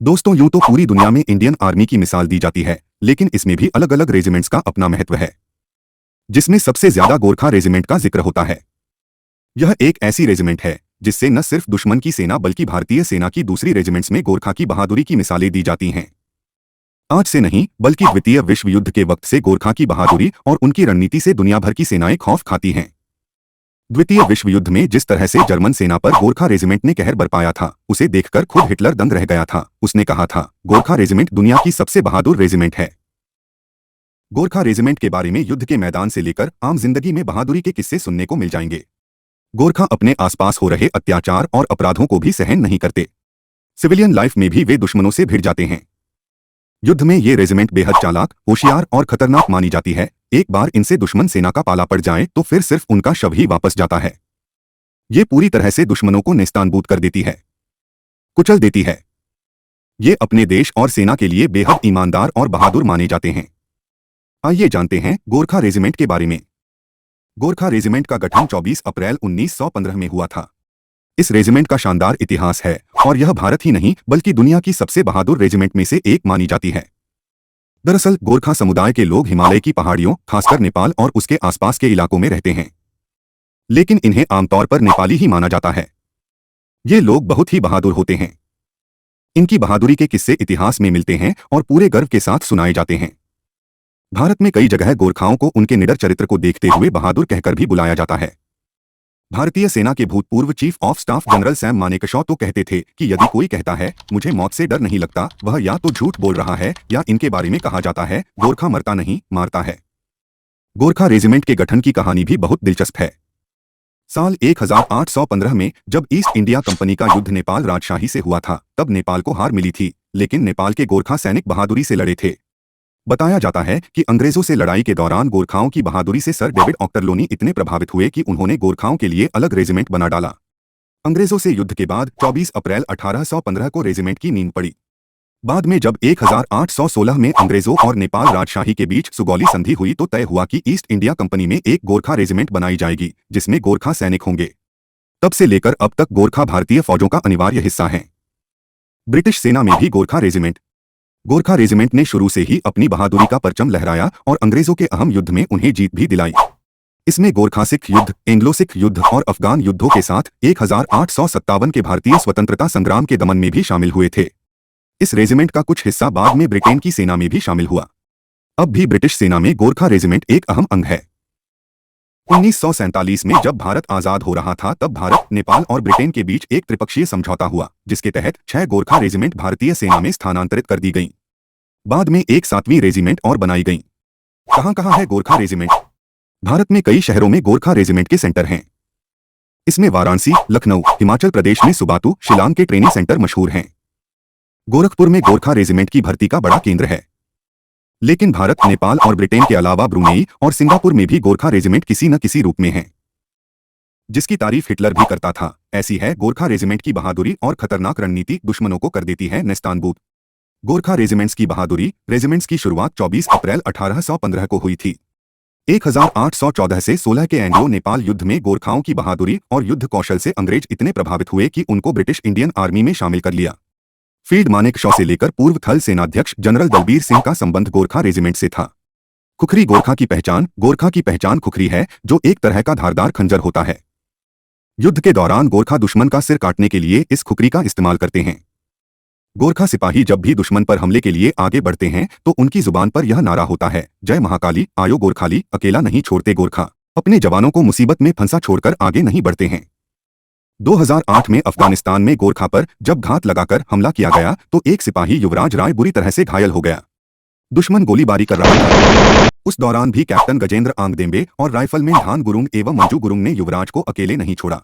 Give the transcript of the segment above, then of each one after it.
दोस्तों, यूं तो पूरी दुनिया में इंडियन आर्मी की मिसाल दी जाती है, लेकिन इसमें भी अलग अलग रेजिमेंट्स का अपना महत्व है, जिसमें सबसे ज्यादा गोरखा रेजिमेंट का जिक्र होता है। यह एक ऐसी रेजिमेंट है जिससे न सिर्फ दुश्मन की सेना बल्कि भारतीय सेना की दूसरी रेजिमेंट्स में गोरखा की बहादुरी की मिसालें दी जाती हैं। आज से नहीं बल्कि द्वितीय विश्व युद्ध के वक्त से गोरखा की बहादुरी और उनकी रणनीति से दुनिया भर की सेनाएं खौफ खाती हैं। द्वितीय विश्व युद्ध में जिस तरह से जर्मन सेना पर गोरखा रेजिमेंट ने कहर बरपाया था, उसे देखकर खुद हिटलर दंग रह गया था। उसने कहा था, गोरखा रेजिमेंट दुनिया की सबसे बहादुर रेजिमेंट है। गोरखा रेजिमेंट के बारे में युद्ध के मैदान से लेकर आम जिंदगी में बहादुरी के किस्से सुनने को मिल जाएंगे। गोरखा अपने आसपास हो रहे अत्याचार और अपराधों को भी सहन नहीं करते। सिविलियन लाइफ में भी वे दुश्मनों से भिड़ जाते हैं। युद्ध में ये रेजिमेंट बेहद चालाक, होशियार और खतरनाक मानी जाती है। एक बार इनसे दुश्मन सेना का पाला पड़ जाए तो फिर सिर्फ उनका शव ही वापस जाता है। ये पूरी तरह से दुश्मनों को नेस्तानबूद कर देती है, कुचल देती है। ये अपने देश और सेना के लिए बेहद ईमानदार और बहादुर माने जाते हैं। आइए जानते हैं गोरखा रेजिमेंट के बारे में। गोरखा रेजिमेंट का गठन 24 अप्रैल 1915 में हुआ था। इस रेजिमेंट का शानदार इतिहास है और यह भारत ही नहीं बल्कि दुनिया की सबसे बहादुर रेजिमेंट में से एक मानी जाती है। दरअसल गोरखा समुदाय के लोग हिमालय की पहाड़ियों, खासकर नेपाल और उसके आसपास के इलाकों में रहते हैं, लेकिन इन्हें आमतौर पर नेपाली ही माना जाता है। ये लोग बहुत ही बहादुर होते हैं। इनकी बहादुरी के किस्से इतिहास में मिलते हैं और पूरे गर्व के साथ सुनाए जाते हैं। भारत में कई जगह गोरखाओं को उनके निडर चरित्र को देखते हुए बहादुर कहकर भी बुलाया जाता है। भारतीय सेना के भूतपूर्व chief of staff general Sam Manekshaw तो कहते थे कि यदि कोई कहता है मुझे मौत से डर नहीं लगता, वह या तो झूठ बोल रहा है या इनके बारे में कहा जाता है गोरखा मरता नहीं, मारता है। गोरखा रेजिमेंट के गठन की कहानी भी बहुत दिलचस्प है। साल 1815 में जब ईस्ट इंडिया कंपनी का युद्ध नेपाल राजशाही से हुआ था, तब नेपाल को हार मिली थी, लेकिन नेपाल के गोरखा सैनिक बहादुरी से लड़े थे। बताया जाता है कि अंग्रेजों से लड़ाई के दौरान गोरखाओं की बहादुरी से सर डेविड ऑक्टरलोनी इतने प्रभावित हुए कि उन्होंने गोरखाओं के लिए अलग रेजिमेंट बना डाला। अंग्रेजों से युद्ध के बाद 24 अप्रैल 1815 को रेजिमेंट की नींद पड़ी। बाद में जब 1816 में अंग्रेजों और नेपाल राजशाही के बीच सुगौली संधि हुई तो तय हुआ कि ईस्ट इंडिया कंपनी में एक गोरखा रेजिमेंट बनाई जाएगी, जिसमें गोरखा सैनिक होंगे। तब से लेकर अब तक गोरखा भारतीय फौजों का अनिवार्य हिस्सा है। ब्रिटिश सेना में भी गोरखा रेजिमेंट ने शुरू से ही अपनी बहादुरी का परचम लहराया और अंग्रेजों के अहम युद्ध में उन्हें जीत भी दिलाई। इसमें गोरखा सिख युद्ध, एंग्लो सिख युद्ध और अफगान युद्धों के साथ 1857 के भारतीय स्वतंत्रता संग्राम के दमन में भी शामिल हुए थे। इस रेजिमेंट का कुछ हिस्सा बाद में ब्रिटेन की सेना में भी शामिल हुआ। अब भी ब्रिटिश सेना में गोरखा रेजिमेंट एक अहम अंग है। 1947 में जब भारत आजाद हो रहा था, तब भारत, नेपाल और ब्रिटेन के बीच एक त्रिपक्षीय समझौता हुआ, जिसके तहत 6 गोरखा रेजिमेंट भारतीय सेना में स्थानांतरित कर दी गईं। बाद में एक 7वीं रेजिमेंट और बनाई गई। कहां है गोरखा रेजिमेंट? भारत में कई शहरों में गोरखा रेजिमेंट के सेंटर हैं। इसमें वाराणसी, लखनऊ, हिमाचल प्रदेश में सुबातू, शिलांग के ट्रेनिंग सेंटर मशहूर हैं। गोरखपुर में गोरखा रेजिमेंट की भर्ती का बड़ा केंद्र है। लेकिन भारत, नेपाल और ब्रिटेन के अलावा ब्रुनेई और सिंगापुर में भी गोरखा रेजिमेंट किसी न किसी रूप में है, जिसकी तारीफ हिटलर भी करता था। ऐसी है गोरखा रेजिमेंट की बहादुरी और खतरनाक रणनीति, दुश्मनों को कर देती है नेस्तानबूद। गोरखा रेजिमेंट्स की बहादुरी। रेजिमेंट्स की शुरुआत 24 अप्रैल 1815 को हुई थी। 1814 से 16 के एंग्लो नेपाल युद्ध में गोरखाओं की बहादुरी और युद्ध कौशल से अंग्रेज इतने प्रभावित हुए कि उनको ब्रिटिश इंडियन आर्मी में शामिल कर लिया। फील्ड मानेकशॉ से लेकर पूर्व थल सेनाध्यक्ष जनरल दलबीर सिंह का संबंध गोरखा रेजिमेंट से था। खुखरी गोरखा की पहचान खुखरी है, जो एक तरह का धारदार खंजर होता है। युद्ध के दौरान गोरखा दुश्मन का सिर काटने के लिए इस खुखरी का इस्तेमाल करते हैं। गोरखा सिपाही जब भी दुश्मन पर हमले के लिए आगे बढ़ते हैं तो उनकी जुबान पर यह नारा होता है, जय महाकाली, आयो गोरखाली, अकेला नहीं छोड़ते गोरखा। अपने जवानों को मुसीबत में फंसा छोड़कर आगे नहीं बढ़ते हैं। 2008 में अफगानिस्तान में गोरखा पर जब घात लगाकर हमला किया गया तो एक सिपाही युवराज राय बुरी तरह से घायल हो गया। दुश्मन गोलीबारी कर रहा था। उस दौरान भी कैप्टन गजेंद्र आंगदेम्बे और राइफलमैन धान गुरुंग एवं मंजू गुरुंग ने युवराज को अकेले नहीं छोड़ा।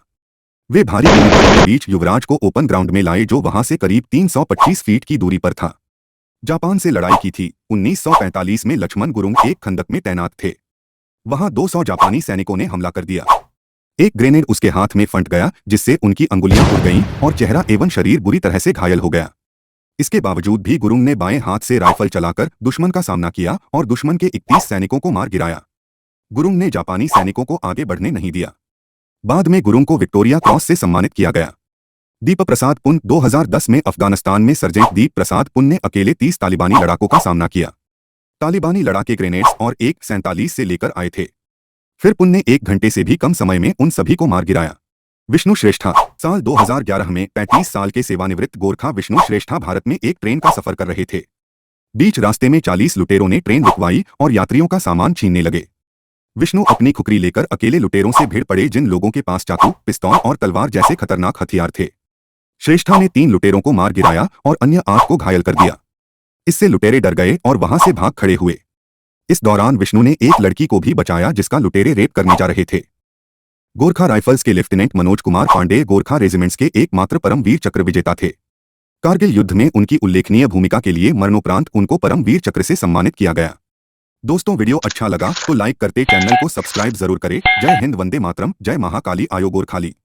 वे भारी गोलीबारी के बीच युवराज को ओपन ग्राउंड में लाए, जो वहां से करीब 325 फीट की दूरी पर था। जापान से लड़ाई की थी। 1945 में लक्ष्मण गुरुंग एक खंदक में तैनात थे। वहां 200 जापानी सैनिकों ने हमला कर दिया। एक ग्रेनेड उसके हाथ में फंट गया, जिससे उनकी अंगुलियां उड़ गईं और चेहरा एवं शरीर बुरी तरह से घायल हो गया। इसके बावजूद भी गुरुंग ने बाएं हाथ से राइफल चलाकर दुश्मन का सामना किया और दुश्मन के 31 सैनिकों को मार गिराया। गुरुंग ने जापानी सैनिकों को आगे बढ़ने नहीं दिया। बाद में गुरुंग को विक्टोरिया क्रॉस से सम्मानित किया गया। दीप प्रसाद पुन 2010 में अफगानिस्तान में सर्जेंट दीप प्रसाद पुन ने अकेले 30 तालिबानी लड़ाकों का सामना किया। तालिबानी लड़ाके ग्रेनेड्स और एक 47 से लेकर आए थे। फिर पुन ने 1 घंटे से भी कम समय में उन सभी को मार गिराया। विष्णु श्रेष्ठा साल 2011 में 35 साल के सेवानिवृत्त गोरखा विष्णु श्रेष्ठा भारत में एक ट्रेन का सफर कर रहे थे। बीच रास्ते में 40 लुटेरों ने ट्रेन रुकवाई और यात्रियों का सामान छीनने लगे। विष्णु अपनी खुकरी लेकर अकेले लुटेरों से भिड़ पड़े, जिन लोगों के पास चाकू, पिस्तौल और तलवार जैसे खतरनाक हथियार थे। श्रेष्ठा ने 3 लुटेरों को मार गिराया और अन्य 8 को घायल कर दिया। इससे लुटेरे डर गए और वहां से भाग खड़े हुए। इस दौरान विष्णु ने एक लड़की को भी बचाया जिसका लुटेरे रेप करने जा रहे थे। गोरखा राइफल्स के लेफ्टिनेंट मनोज कुमार पांडे गोरखा रेजिमेंट्स के एकमात्र परमवीर चक्र विजेता थे। कारगिल युद्ध में उनकी उल्लेखनीय भूमिका के लिए मरणोपरांत उनको परमवीर चक्र से सम्मानित किया गया। दोस्तों, वीडियो अच्छा लगा तो लाइक करते, चैनल को सब्सक्राइब जरूर करें। जय हिंद, वंदे मातरम, जय महाकाली आयो गोरखाली।